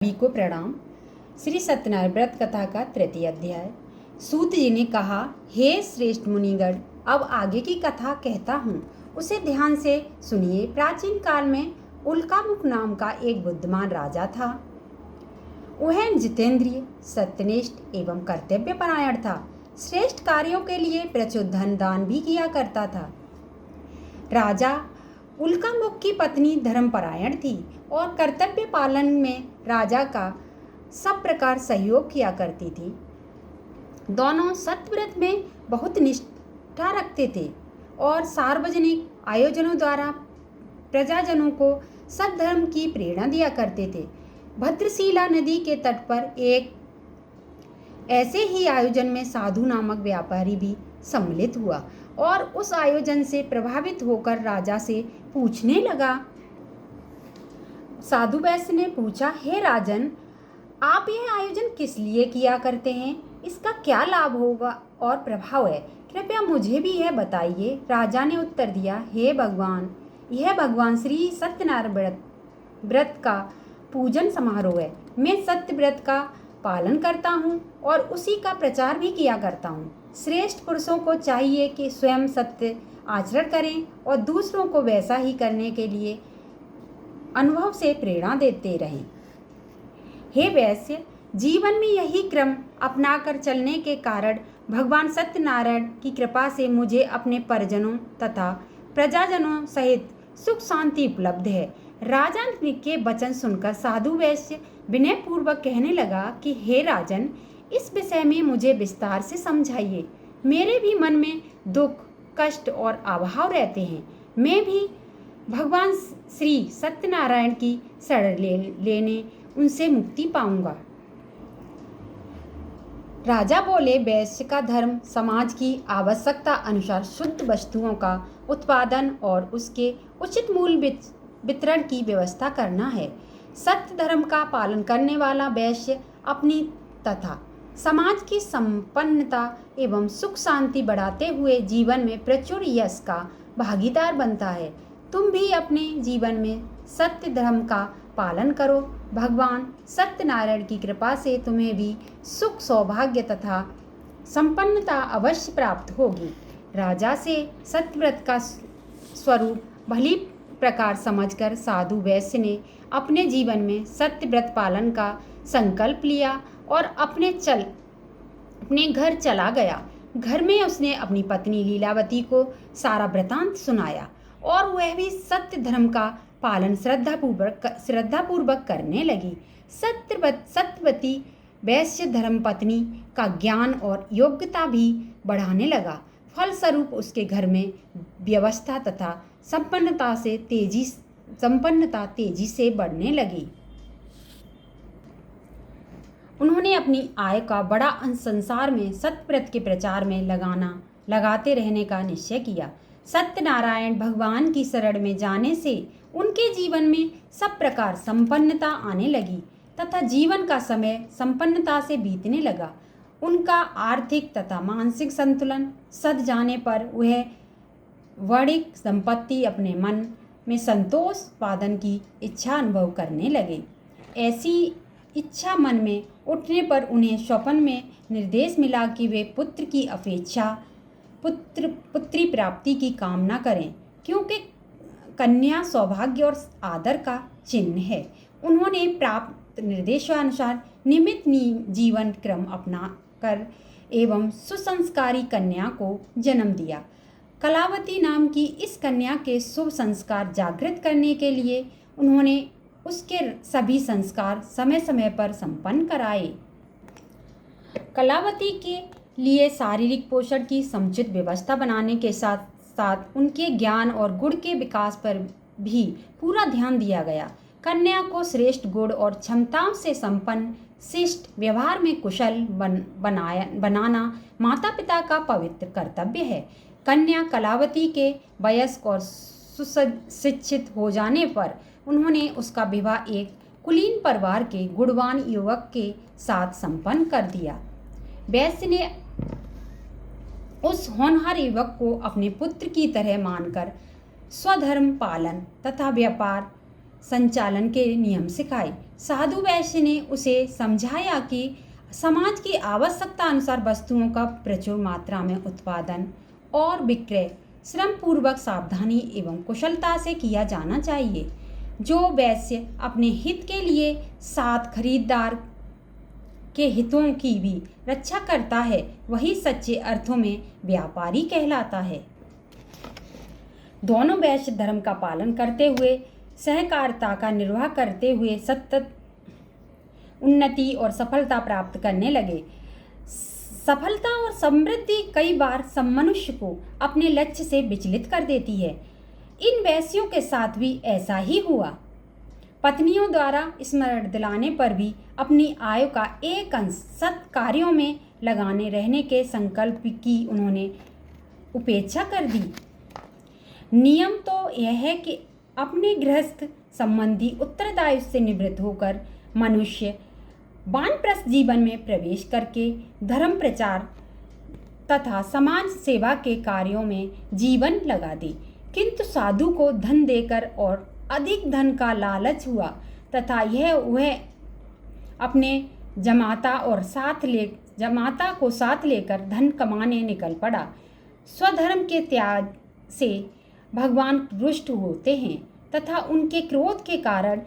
सभी को प्रणाम। श्री सत्यनारायण व्रत कथा का तृतीय अध्याय। सूत जी ने कहा, हे श्रेष्ठ मुनिगण, अब आगे की कथा कहता हूँ, उसे ध्यान से सुनिए। प्राचीन काल में उल्कामुख नाम का एक बुद्धिमान राजा था। वह जितेंद्रिय, सत्यनिष्ठ एवं कर्तव्यपरायण था। श्रेष्ठ कार्यों के लिए प्रचुर धन दान भी किया करता था। राजा उल्कामुख की पत्नी धर्मपरायण थी और कर्तव्य पालन में राजा का सब प्रकार सहयोग किया करती थी। दोनों सत्यव्रत में बहुत निष्ठा रखते थे और सार्वजनिक आयोजनों द्वारा प्रजाजनों को सद्धर्म की प्रेरणा दिया करते थे। भद्रशिला नदी के तट पर एक ऐसे ही आयोजन में साधु नामक व्यापारी भी सम्मिलित हुआ और उस आयोजन से प्रभावित होकर राजा से पूछने लगा। साधु वैश्य ने पूछा, हे राजन, आप यह आयोजन किस लिए किया करते हैं? इसका क्या लाभ होगा और प्रभाव है? कृपया मुझे भी यह बताइए। राजा ने उत्तर दिया, हे भगवान, यह भगवान श्री सत्यनारायण व्रत का पूजन समारोह है। मैं सत्य व्रत का पालन करता हूँ और उसी का प्रचार भी किया करता हूँ। श्रेष्ठ पुरुषों को चाहिए कि स्वयं सत्य आचरण करें और दूसरों को वैसा ही करने के लिए अनुभव से प्रेरणा देते रहें। हे वैश्य, जीवन में यही क्रम अपनाकर चलने के कारण भगवान सत्यनारायण की कृपा से मुझे अपने परिजनों तथा प्रजाजनों सहित सुख शांति उपलब्ध है। राजा के वचन सुनकर साधु वैश्य विनय पूर्वक कहने लगा कि हे राजन, इस विषय में मुझे विस्तार से समझाइए। मेरे भी मन में दुख, कष्ट और अभाव रहते हैं। मैं भी भगवान श्री सत्यनारायण की शरण लेने उनसे मुक्ति पाऊंगा। राजा बोले, वैश्य का धर्म समाज की आवश्यकता अनुसार शुद्ध वस्तुओं का उत्पादन और उसके उचित मूल्य वितरण की व्यवस्था करना है। सत्य धर्म का पालन करने वाला वैश्य अपनी तथा समाज की संपन्नता एवं सुख शांति बढ़ाते हुए जीवन में प्रचुर यश का भागीदार बनता है। तुम भी अपने जीवन में सत्य धर्म का पालन करो। भगवान सत्यनारायण की कृपा से तुम्हें भी सुख, सौभाग्य तथा संपन्नता अवश्य प्राप्त होगी। राजा से सत्यव्रत का स्वरूप भली प्रकार समझकर साधु वैश्य ने अपने जीवन में सत्यव्रत पालन का संकल्प लिया और अपने घर चला गया। घर में उसने अपनी पत्नी लीलावती को सारा वृतांत सुनाया और वह भी सत्य धर्म का पालन श्रद्धापूर्वक करने लगी। सत्यवती वैश्य धर्मपत्नी का ज्ञान और योग्यता भी बढ़ाने लगा। फलस्वरूप उसके घर में व्यवस्था तथा संपन्नता तेजी से बढ़ने लगी। उन्होंने अपनी आय का बड़ा अंश संसार में सत्यव्रत के प्रचार में लगाते रहने का निश्चय किया। सत्यनारायण भगवान की शरण में जाने से उनके जीवन में सब प्रकार संपन्नता आने लगी तथा जीवन का समय संपन्नता से बीतने लगा। उनका आर्थिक तथा मानसिक संतुलन सध जाने पर वह वैवाहिक संपत्ति अपने मन में संतोष उत्पादन की इच्छा अनुभव करने लगे। ऐसी इच्छा मन में उठने पर उन्हें स्वप्न में निर्देश मिला कि वे पुत्र की अपेक्षा पुत्री प्राप्ति की कामना करें, क्योंकि कन्या सौभाग्य और आदर का चिन्ह है। उन्होंने प्राप्त निर्देशानुसार नियमित जीवन क्रम अपना कर एवं सुसंस्कारी कन्या को जन्म दिया। कलावती नाम की इस कन्या के शुभ संस्कार जागृत करने के लिए उन्होंने उसके सभी संस्कार समय समय पर संपन्न कराए। कलावती के लिए शारीरिक पोषण की समुचित व्यवस्था बनाने के साथ साथ उनके ज्ञान और गुण के विकास पर भी पूरा ध्यान दिया गया। कन्या को श्रेष्ठ गुण और क्षमताओं से संपन्न, शिष्ट, व्यवहार में कुशल बनाना माता पिता का पवित्र कर्तव्य है। कन्या कलावती के वयस्क और सुशिक्षित हो जाने पर उन्होंने उसका विवाह एक कुलीन परिवार के गुणवान युवक के साथ संपन्न कर दिया। वैश्य ने उस होनहार युवक को अपने पुत्र की तरह मानकर स्वधर्म पालन तथा व्यापार संचालन के नियम सिखाए। साधु वैश्य ने उसे समझाया कि समाज की आवश्यकता अनुसार वस्तुओं का प्रचुर मात्रा में उत्पादन और विक्रय श्रम पूर्वक सावधानी एवं कुशलता से किया जाना चाहिए। जो वैश्य अपने हित के लिए साथ खरीदार के हितों की भी रक्षा करता है, वही सच्चे अर्थों में व्यापारी कहलाता है। दोनों वैश्य धर्म का पालन करते हुए सहकारिता का निर्वाह करते हुए सतत उन्नति और सफलता प्राप्त करने लगे। सफलता और समृद्धि कई बार सब मनुष्य को अपने लक्ष्य से विचलित कर देती है। इन वैश्यों के साथ भी ऐसा ही हुआ। पत्नियों द्वारा स्मरण दिलाने पर भी अपनी आयु का एक अंश सत् कार्यों में लगाने रहने के संकल्प की उन्होंने उपेक्षा कर दी। नियम तो यह है कि अपने गृहस्थ संबंधी उत्तरदायित्व से निवृत्त होकर मनुष्य वानप्रस्थ जीवन में प्रवेश करके धर्म प्रचार तथा समाज सेवा के कार्यों में जीवन लगा दे। किंतु साधु को धन देकर और अधिक धन का लालच हुआ तथा वह अपने जमाता को साथ लेकर धन कमाने निकल पड़ा। स्वधर्म के त्याग से भगवान रुष्ट होते हैं तथा उनके क्रोध के कारण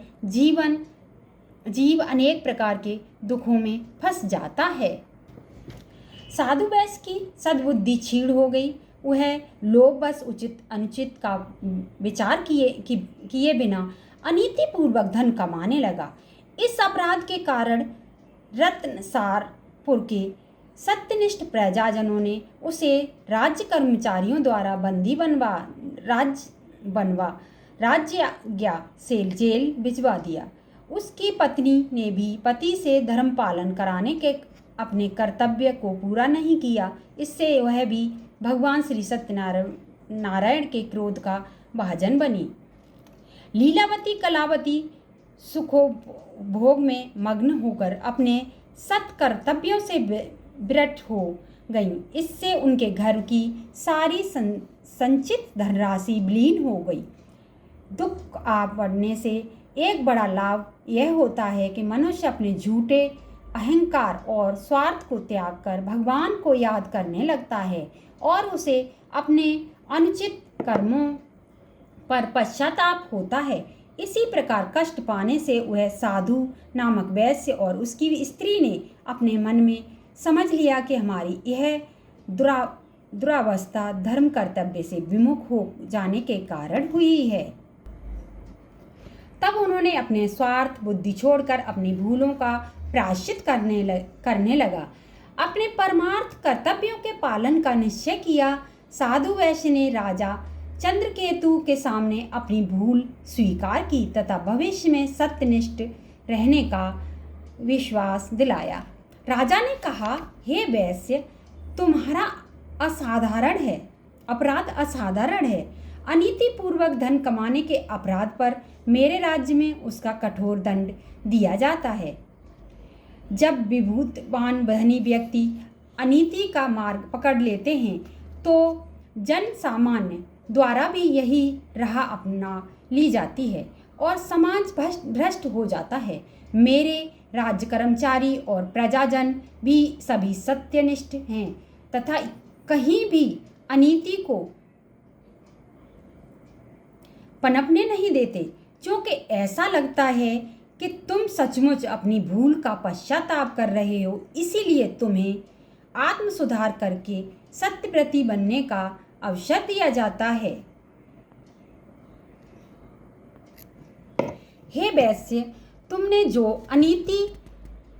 जीव अनेक प्रकार के दुखों में फंस जाता है। साधु वैश्य की सद्बुद्धि क्षीण हो गई। वह लोभवश उचित अनुचित का विचार किए बिना अनीतिपूर्वक धन कमाने लगा। इस अपराध के कारण रत्नसारपुर के सत्यनिष्ठ प्रजाजनों ने उसे राज्य कर्मचारियों द्वारा बंदी राज्याज्ञा से जेल भिजवा दिया। उसकी पत्नी ने भी पति से धर्म पालन कराने के अपने कर्तव्य को पूरा नहीं किया। इससे वह भी भगवान श्री सत्यनारायण के क्रोध का भाजन बनी। लीलावती कलावती सुखोभोग में मग्न होकर अपने सत्कर्तव्यों से विरत हो गईं। इससे उनके घर की सारी संचित धनराशि विलीन हो गई। दुख आ पड़ने से एक बड़ा लाभ यह होता है कि मनुष्य अपने झूठे अहंकार और स्वार्थ को त्याग कर भगवान को याद करने लगता है और उसे अपने अनुचित कर्मों पर पश्चाताप होता है। इसी प्रकार कष्ट पाने से वह साधु नामक वैश्य और उसकी स्त्री ने अपने मन में समझ लिया कि हमारी यह दुरावस्था धर्म कर्तव्य से विमुख हो जाने के कारण हुई है। तब उन्होंने अपने स्वार्थ बुद्धि छोड़कर अपनी भूलों का प्रायश्चित करने लगा। अपने परमार्थ कर्तव्यों के पालन का निश्चय किया। साधु वैश्य ने राजा चंद्रकेतु के सामने अपनी भूल स्वीकार की तथा भविष्य में सत्यनिष्ठ रहने का विश्वास दिलाया। राजा ने कहा, हे वैश्य, तुम्हारा अपराध असाधारण है। अनीतिपूर्वक धन कमाने के अपराध पर मेरे राज्य में उसका कठोर दंड दिया जाता है। जब विभूतवान धनी व्यक्ति अनीति का मार्ग पकड़ लेते हैं तो जन सामान्य द्वारा भी यही राह अपना ली जाती है और समाज भ्रष्ट हो जाता है। मेरे राज्य कर्मचारी और प्रजाजन भी सभी सत्यनिष्ठ हैं तथा कहीं भी अनीति को पनपने नहीं देते, क्योंकि ऐसा लगता है कि तुम सचमुच अपनी भूल का पश्चाताप कर रहे हो। इसीलिए तुम्हें आत्म सुधार करके सत्यव्रती बनने का अवसर दिया जाता है। हे वैश्य, तुमने जो अनीति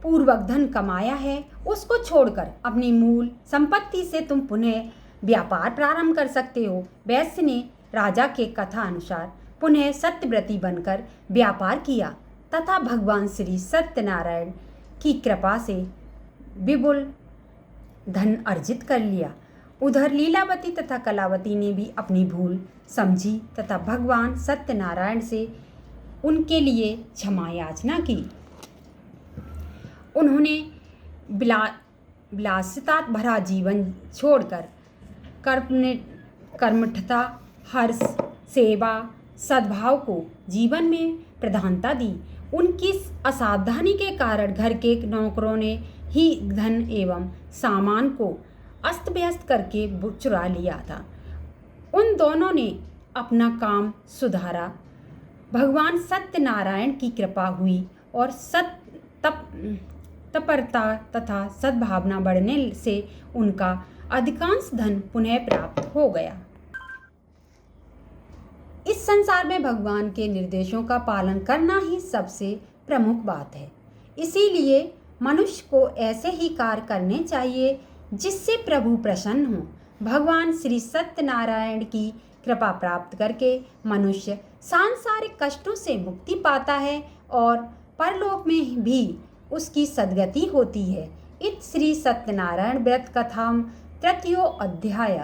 पूर्वक धन कमाया है उसको छोड़कर अपनी मूल संपत्ति से तुम पुनः व्यापार प्रारंभ कर सकते हो। वैश्य ने राजा के कथा अनुसार पुनः सत्यव्रती बनकर व्यापार किया तथा भगवान श्री सत्यनारायण की कृपा से विपुल धन अर्जित कर लिया। उधर लीलावती तथा कलावती ने भी अपनी भूल समझी तथा भगवान सत्यनारायण से उनके लिए क्षमा याचना की। उन्होंने विलासिता भरा जीवन छोड़कर कर्मठता, हर्ष, सेवा, सद्भाव को जीवन में प्रधानता दी। उनकी असावधानी के कारण घर के नौकरों ने ही धन एवं सामान को अस्त व्यस्त करके चुरा लिया था। उन दोनों ने अपना काम सुधारा। भगवान सत्यनारायण की कृपा हुई और तत्परता तथा सद्भावना बढ़ने से उनका अधिकांश धन पुनः प्राप्त हो गया। इस संसार में भगवान के निर्देशों का पालन करना ही सबसे प्रमुख बात है। इसीलिए मनुष्य को ऐसे ही कार्य करने चाहिए जिससे प्रभु प्रसन्न हो। भगवान श्री सत्यनारायण की कृपा प्राप्त करके मनुष्य सांसारिक कष्टों से मुक्ति पाता है और परलोक में भी उसकी सद्गति होती है। इत श्री सत्यनारायण व्रत कथाम तृतीयो अध्याय।